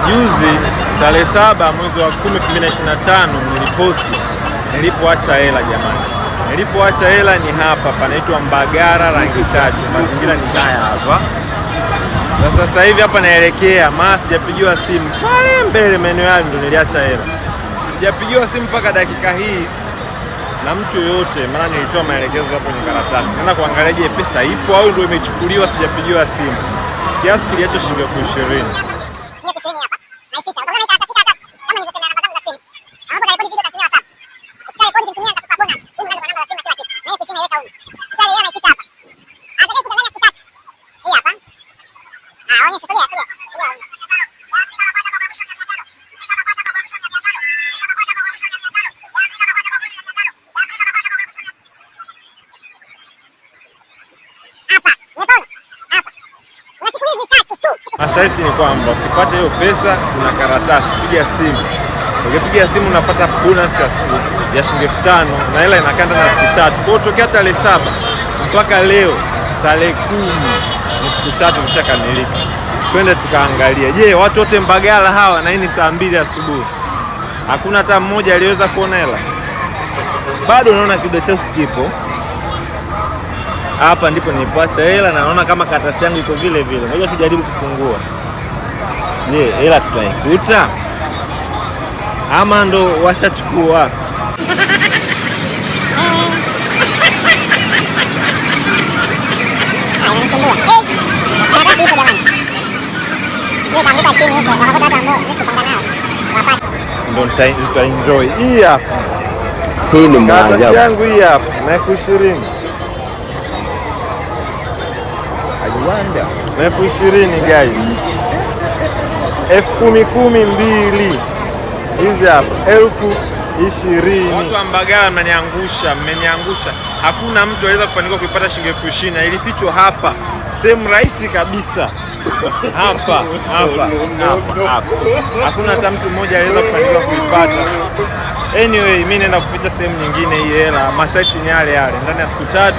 Juzi tarehe 7 mwezi wa 10 2025 niliposti nilipoacha hela jamani. Nilipoacha hela ni hapa panaitwa Mbagala rangi tatu. Mazingira ni haya hapa. Na sasa hivi hapa naelekea, maana sijapigiwa simu. Pale mbele maeneo yale ndo niliacha hela. Sijapigiwa simu mpaka dakika hii na mtu yoyote, maana nilitoa maelekezo hapo kwenye karatasi. Naenda kuangalia je, pesa ipo au ndio imechukuliwa, sijapigiwa simu. Kiasi kiliacho shilingi 20,000. Masharti ni kwamba ukipata hiyo pesa kuna karatasi, piga simu. Ukipiga simu unapata bonus ya shilingi 5,000 na hela inakaa ndani ya siku 3. Kwa hiyo tokea tarehe 7 mpaka leo tarehe 10 ni siku 3 zishakamilika. Twende tukaangalia. Je, watu wote Mbagala hawa na hii ni saa 2 asubuhi. Hakuna hata mmoja aliweza kuona hela. Bado naona kidogo cha skipo. Hapa ndipo nilipoacha hela na naona kama karatasi yangu iko vile vile. Ngoja tujaribu kufungua. Je, hela tutaikuta? Ama ndo washachukua? Ndo nitaenjoy. Hii hapa. Hii ni maajabu. Karatasi yangu hii hapa na 20,000. Na 20,000 guys. 10,000 mbili. Hizi hapa 20,000. Watu wa Mbagala mmeniangusha. Hakuna mtu anaweza kufanikiwa kuipata shilingi 20,000. Ilifichwa hapa. Sehemu rahisi kabisa. Hapa. Hakuna hata mtu mmoja anaweza kufanikiwa kuipata. Anyway, mimi naenda kuficha sehemu nyingine hii hela. Masharti ni yale. Ndani ya siku 3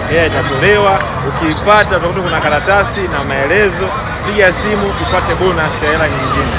hela itatolewa. Ukiipata utakuta kuna karatasi na maelezo. Piga simu upate bonus ya hela nyingine.